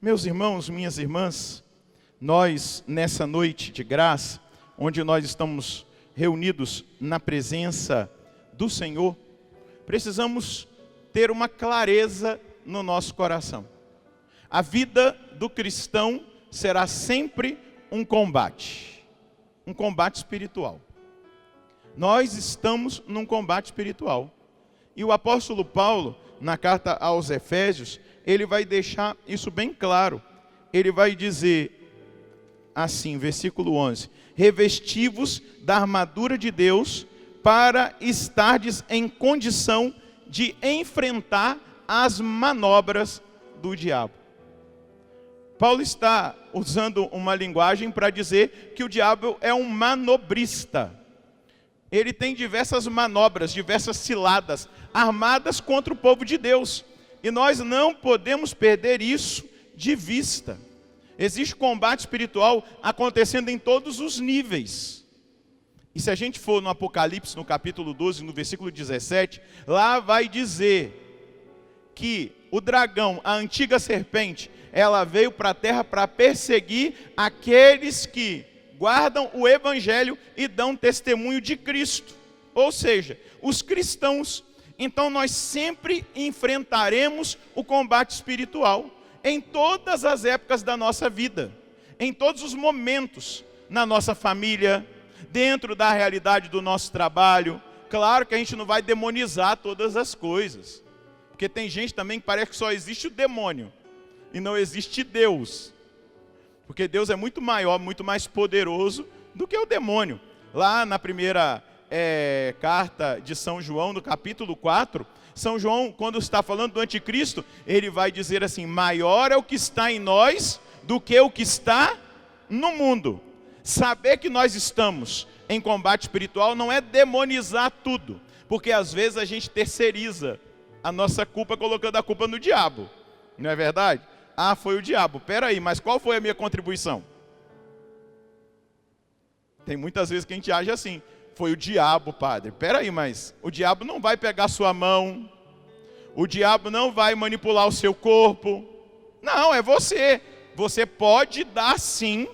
Meus irmãos, minhas irmãs, nós nessa noite de graça, onde nós estamos reunidos na presença do Senhor, precisamos ter uma clareza no nosso coração. A vida do cristão será sempre um combate espiritual. Nós estamos num combate espiritual. E o apóstolo Paulo, na carta aos Efésios, ele vai deixar isso bem claro. Ele vai dizer assim, versículo 11: revesti-vos da armadura de Deus para estardes em condição de enfrentar as manobras do diabo. Paulo está usando uma linguagem para dizer que o diabo é um manobrista. Ele tem diversas manobras, diversas ciladas armadas contra o povo de Deus. E nós não podemos perder isso de vista. Existe combate espiritual acontecendo em todos os níveis. E se a gente for no Apocalipse, no capítulo 12, no versículo 17, lá vai dizer que o dragão, a antiga serpente, ela veio para a terra para perseguir aqueles que guardam o evangelho e dão testemunho de Cristo. Ou seja, os cristãos. Então nós sempre enfrentaremos o combate espiritual em todas as épocas da nossa vida, em todos os momentos, na nossa família, dentro da realidade do nosso trabalho. Claro que a gente não vai demonizar todas as coisas, porque tem gente também que parece que só existe o demônio e não existe Deus, porque Deus é muito maior, muito mais poderoso do que o demônio. Lá na primeira carta de São João, no capítulo 4, São João, quando está falando do anticristo, ele vai dizer assim: maior é o que está em nós do que o que está no mundo. Saber que nós estamos em combate espiritual não é demonizar tudo, porque às vezes a gente terceiriza a nossa culpa colocando a culpa no diabo, não é verdade? Ah, foi o diabo. Peraí, mas qual foi a minha contribuição? Tem muitas vezes que a gente age assim: foi o diabo, padre. Peraí, mas o diabo não vai pegar sua mão, o diabo não vai manipular o seu corpo. Não, é você. Você pode dar sim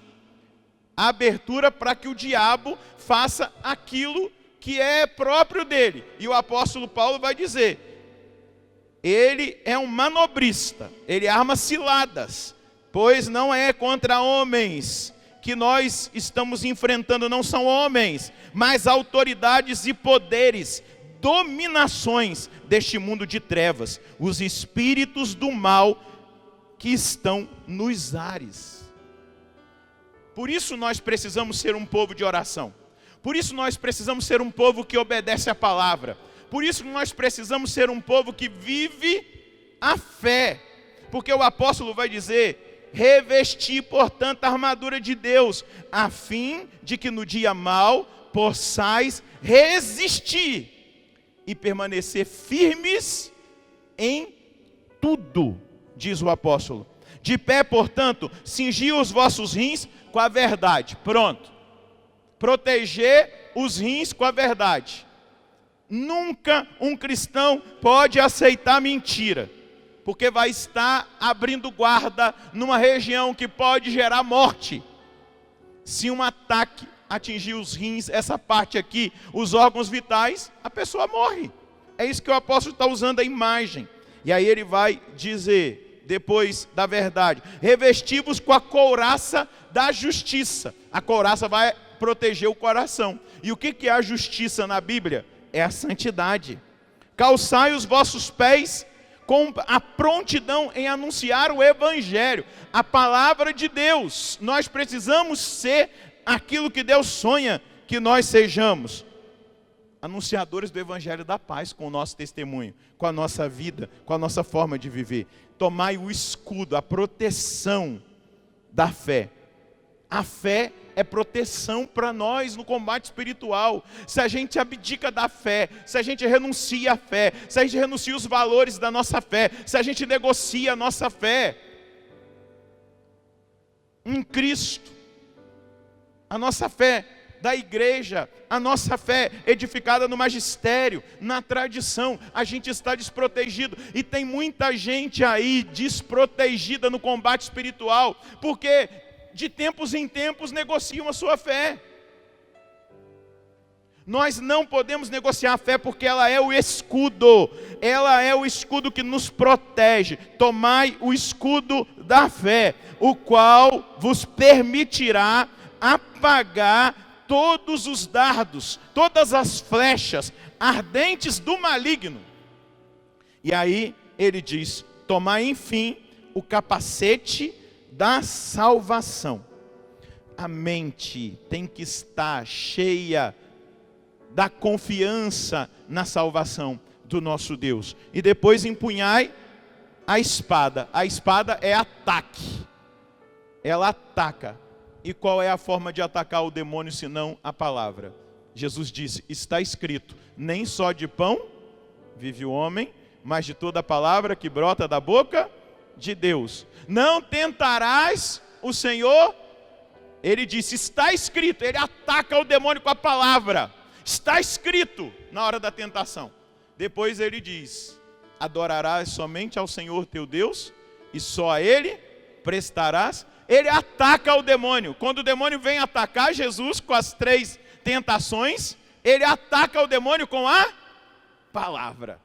a abertura para que o diabo faça aquilo que é próprio dele. E o apóstolo Paulo vai dizer: ele é um manobrista, ele arma ciladas, pois não é contra homens que nós estamos enfrentando, não são homens, mas autoridades e poderes, dominações deste mundo de trevas, os espíritos do mal que estão nos ares. Por isso nós precisamos ser um povo de oração, por isso nós precisamos ser um povo que obedece a palavra, por isso nós precisamos ser um povo que vive a fé, porque o apóstolo vai dizer: revestir, portanto, a armadura de Deus, a fim de que no dia mau possais resistir e permanecer firmes em tudo, diz o apóstolo. De pé, portanto, cingi os vossos rins com a verdade. Pronto. Proteger os rins com a verdade. Nunca um cristão pode aceitar mentira, porque vai estar abrindo guarda numa região que pode gerar morte. Se um ataque atingir os rins, essa parte aqui, os órgãos vitais, a pessoa morre. É isso que o apóstolo está usando a imagem. E aí ele vai dizer, depois da verdade: revesti-vos com a couraça da justiça. A couraça vai proteger o coração. E o que é a justiça na Bíblia? É a santidade. Calçai os vossos pés com a prontidão em anunciar o evangelho, a palavra de Deus. Nós precisamos ser aquilo que Deus sonha que nós sejamos: anunciadores do evangelho da paz, com o nosso testemunho, com a nossa vida, com a nossa forma de viver. Tomai o escudo, a proteção da fé. A fé é proteção para nós no combate espiritual. Se a gente abdica da fé, se a gente renuncia à fé, se a gente renuncia os valores da nossa fé, se a gente negocia a nossa fé em Cristo, a nossa fé da igreja, a nossa fé edificada no magistério, na tradição, a gente está desprotegido. E tem muita gente aí desprotegida no combate espiritual, porque de tempos em tempos negociam a sua fé. Nós não podemos negociar a fé porque ela é o escudo que nos protege. Tomai o escudo da fé, o qual vos permitirá apagar todos os dardos, todas as flechas ardentes do maligno. E aí ele diz: tomai enfim o capacete da salvação. A mente tem que estar cheia da confiança na salvação do nosso Deus. E depois empunhai a espada. A espada é ataque. Ela ataca. E qual é a forma de atacar o demônio senão a palavra? Jesus disse: está escrito, nem só de pão vive o homem, mas de toda a palavra que brota da boca de Deus. Não tentarás o Senhor. Ele disse, está escrito. Ele ataca o demônio com a palavra. Está escrito na hora da tentação. Depois ele diz: adorarás somente ao Senhor teu Deus, e só a Ele prestarás. Ele ataca o demônio. Quando o demônio vem atacar Jesus com as 3 tentações, ele ataca o demônio com a palavra,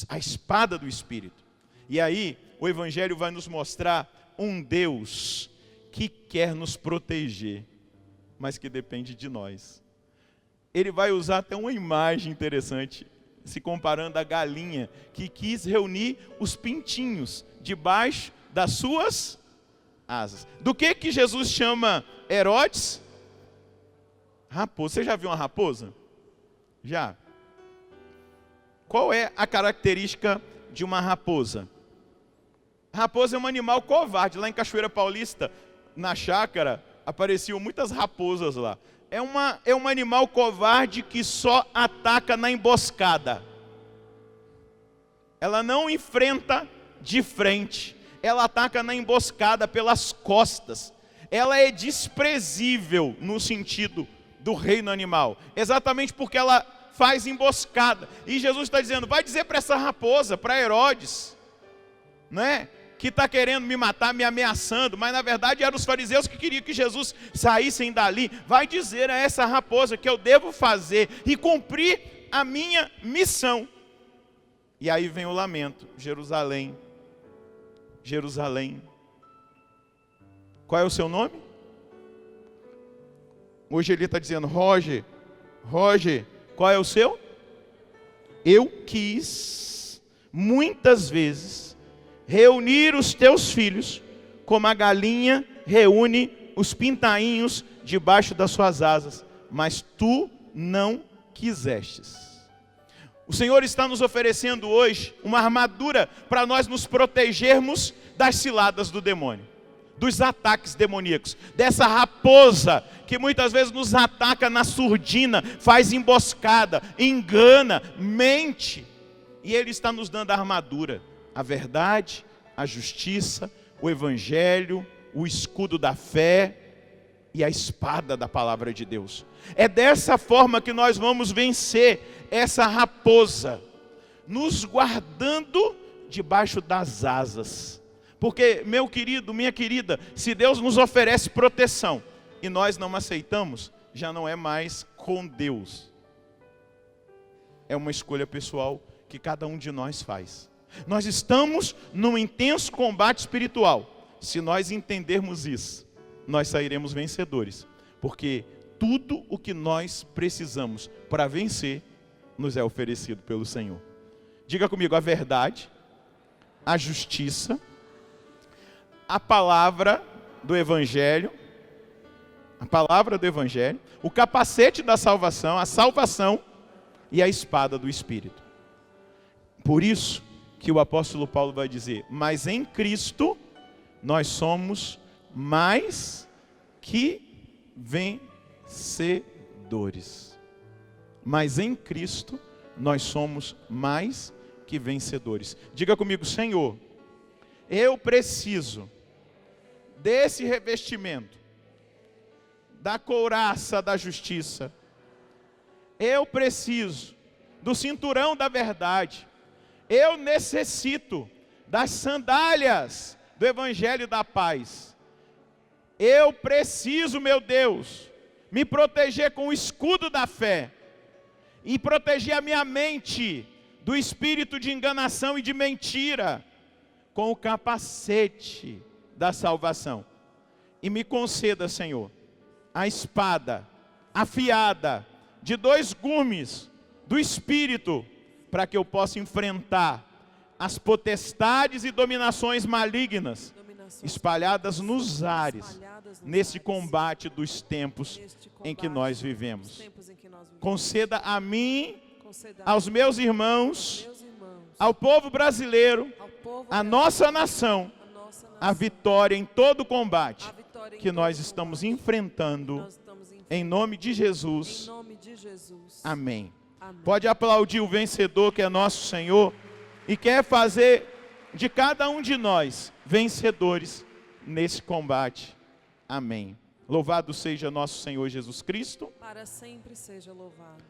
a espada do Espírito. E aí o Evangelho vai nos mostrar um Deus que quer nos proteger, mas que depende de nós. Ele vai usar até uma imagem interessante, se comparando à galinha que quis reunir os pintinhos debaixo das suas asas. Do que Jesus chama Herodes? Raposa. Você já viu uma raposa? Já. Qual é a característica de uma raposa? A raposa é um animal covarde. Lá em Cachoeira Paulista, na chácara, apareciam muitas raposas lá. É um animal covarde que só ataca na emboscada. Ela não enfrenta de frente. Ela ataca na emboscada, pelas costas. Ela é desprezível no sentido do reino animal. Exatamente porque ela faz emboscada. E Jesus está dizendo, vai dizer para essa raposa, para Herodes, né? Que está querendo me matar, me ameaçando, mas na verdade eram os fariseus que queriam que Jesus saísse dali. Vai dizer a essa raposa que eu devo fazer e cumprir a minha missão. E aí vem o lamento: Jerusalém, Jerusalém, qual é o seu nome? Hoje ele está dizendo, Roger, qual é o seu? Eu quis muitas vezes reunir os teus filhos, como a galinha reúne os pintainhos debaixo das suas asas, mas tu não quisestes. O Senhor está nos oferecendo hoje uma armadura para nós nos protegermos das ciladas do demônio, dos ataques demoníacos, dessa raposa que muitas vezes nos ataca na surdina, faz emboscada, engana, mente. E Ele está nos dando a armadura, a verdade, a justiça, o Evangelho, o escudo da fé e a espada da palavra de Deus. É dessa forma que nós vamos vencer essa raposa, nos guardando debaixo das asas. Porque, meu querido, minha querida, se Deus nos oferece proteção e nós não aceitamos, já não é mais com Deus. É uma escolha pessoal que cada um de nós faz. Nós estamos num intenso combate espiritual. Se nós entendermos isso, nós sairemos vencedores. Porque tudo o que nós precisamos para vencer, nos é oferecido pelo Senhor. Diga comigo, a verdade, a justiça, a palavra do Evangelho, o capacete da salvação, a salvação e a espada do Espírito. Por isso que o apóstolo Paulo vai dizer, mas em Cristo nós somos mais que vencedores. Mas em Cristo nós somos mais que vencedores. Diga comigo, Senhor, eu preciso desse revestimento, da couraça da justiça. Eu preciso do cinturão da verdade. Eu necessito das sandálias do evangelho da paz. Eu preciso, meu Deus, me proteger com o escudo da fé e proteger a minha mente do espírito de enganação e de mentira com o capacete da salvação. E me conceda, Senhor, a espada afiada de 2 gumes do Espírito, para que eu possa enfrentar as potestades e dominações malignas espalhadas nos ares, nesse combate dos tempos em que nós vivemos. Conceda a mim, aos meus irmãos, ao povo brasileiro, à nossa nação, a vitória em todo o combate que nós estamos enfrentando, em nome de Jesus. Amém. Pode aplaudir o vencedor, que é nosso Senhor, e quer fazer de cada um de nós vencedores nesse combate. Amém. Louvado seja nosso Senhor Jesus Cristo. Para sempre seja louvado.